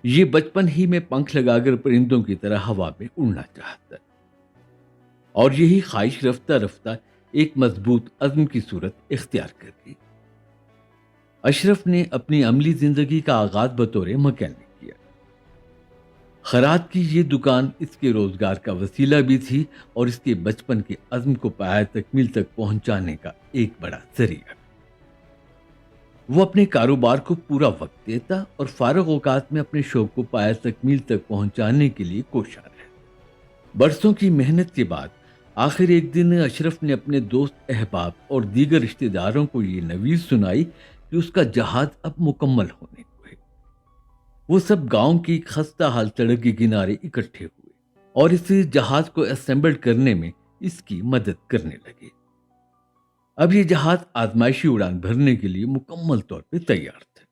یہ بچپن ہی میں پنکھ لگا کر پرندوں کی طرح ہوا میں اڑنا چاہتا ہے، اور یہی خواہش رفتہ رفتہ ایک مضبوط عزم کی صورت اختیار کر گئی۔ اشرف نے اپنی عملی زندگی کا آغاز بطور مکینک کیا۔ خیرات کی یہ دکان اس کے روزگار کا وسیلہ بھی تھی اور اس کے بچپن کے عزم کو پایہ تکمیل تک پہنچانے کا ایک بڑا ذریعہ۔ وہ اپنے کاروبار کو پورا وقت دیتا اور فارغ اوقات میں اپنے شوق کو پایہ تکمیل تک پہنچانے کے لیے کوشاں رہتا۔ برسوں کی محنت کے بعد آخر ایک دن اشرف نے اپنے دوست احباب اور دیگر رشتہ داروں کو یہ نویز سنائی کہ اس کا جہاز اب مکمل ہونے کو ہے۔ وہ سب گاؤں کی خستہ حال سڑک کے کنارے اکٹھے ہوئے اور اس جہاز کو اسمبل کرنے میں اس کی مدد کرنے لگے۔ اب یہ جہاز آزمائشی اڑان بھرنے کے لیے مکمل طور پہ تیار تھا۔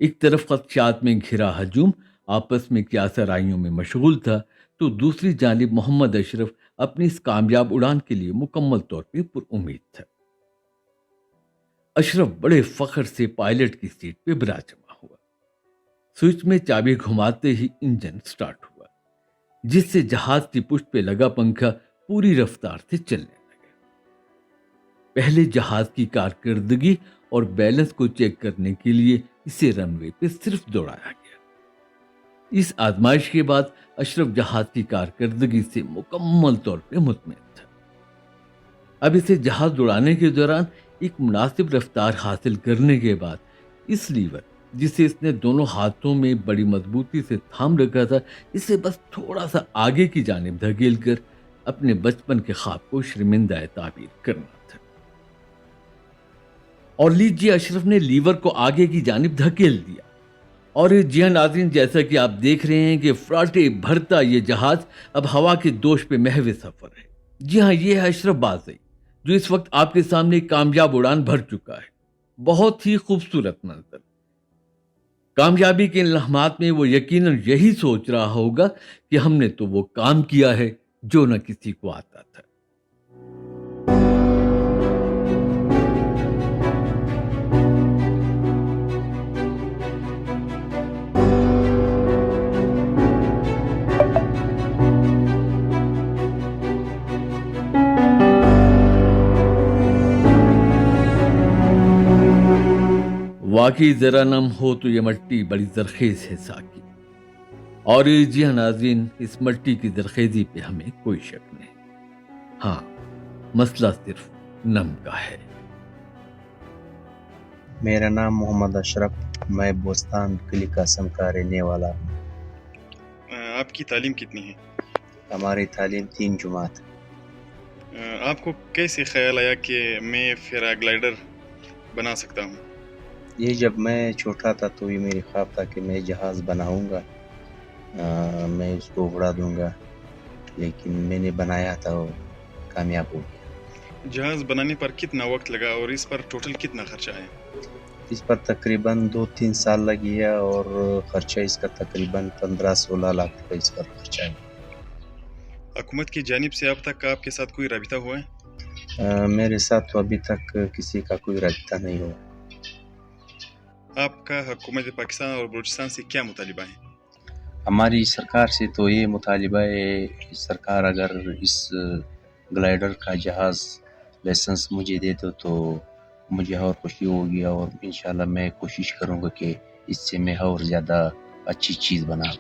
ایک طرف خدشات میں گھرا ہجوم آپس میں کیاسرائیوں میں مشغول تھا، تو دوسری جانب محمد اشرف اپنی اس کامیاب اڑان کے لیے مکمل طور پہ پر امید تھا۔ اشرف بڑے فخر سے پائلٹ کی سیٹ پہ براجما ہوا۔ سوئچ میں چابی گھماتے ہی انجن سٹارٹ ہوا، جس سے جہاز کی پشت پہ لگا پنکھا پوری رفتار سے چلنے لگا۔ پہلے جہاز کی کارکردگی اور بیلنس کو چیک کرنے کے لیے اسے رن وے پہ صرف دوڑایا گیا۔ اس آزمائش کے بعد اشرف جہاز کی کارکردگی سے مکمل طور پہ مطمئن تھا۔ اب اسے جہاز اڑانے کے دوران ایک مناسب رفتار حاصل کرنے کے بعد اس لیور جسے اس نے دونوں ہاتھوں میں بڑی مضبوطی سے تھام رکھا تھا، اسے بس تھوڑا سا آگے کی جانب دھکیل کر اپنے بچپن کے خواب کو شرمندہ تعبیر کرنا تھا۔ اور لیجیے اشرف نے لیور کو آگے کی جانب دھکیل دیا، اور جی ہاں ناظرین، جیسا کہ آپ دیکھ رہے ہیں کہ فراٹے بھرتا یہ جہاز اب ہوا کے دوش پہ محو سفر ہے۔ جی ہاں، یہ ہے اشرف بازئی، جو اس وقت آپ کے سامنے کامیاب اڑان بھر چکا ہے۔ بہت ہی خوبصورت منظر۔ کامیابی کے ان لمحات میں وہ یقیناً یہی سوچ رہا ہوگا کہ ہم نے تو وہ کام کیا ہے جو نہ کسی کو آتا تھا۔ واقعی ذرا نم ہو تو یہ مٹی بڑی زرخیز ہے ساکی، اور جی ہاں ناظرین، اس مٹی کی زرخیزی پہ ہمیں کوئی شک نہیں۔ ہاں، مسئلہ صرف نم کا ہے۔ میرا نام محمد اشرف، میں بوستان کلی قاسم کا رہنے والا ہوں۔ آپ کی تعلیم کتنی ہے؟ ہماری تعلیم 3 جماعت۔ آپ کو کیسے خیال آیا کہ میں پیراگلائڈر بنا سکتا ہوں؟ یہ جب میں چھوٹا تھا تو یہ میری خواب تھا کہ میں جہاز بناؤں گا، میں اس کو اڑا دوں گا، لیکن میں نے بنایا تھا وہ کامیاب ہو گیا۔ جہاز بنانے پر کتنا وقت لگا اور اس پر ٹوٹل کتنا خرچہ ہے؟ اس پر تقریباً 2-3 سال لگی ہے، اور خرچہ اس کا تقریباً 15-16 لاکھ روپے اس پر خرچہ ہے۔ حکومت کی جانب سے اب تک آپ کے ساتھ کوئی رابطہ ہوا ہے؟ میرے ساتھ تو ابھی تک کسی کا کوئی رابطہ نہیں ہوا۔ آپ کا حکومت پاکستان اور بلوچستان سے کیا مطالبہ ہے؟ ہماری سرکار سے تو یہ مطالبہ ہے، سرکار اگر اس گلائڈر کا جہاز لائسنس مجھے دے دو تو مجھے اور خوشی ہوگی، اور انشاءاللہ میں کوشش کروں گا کہ اس سے میں اور زیادہ اچھی چیز بناؤں۔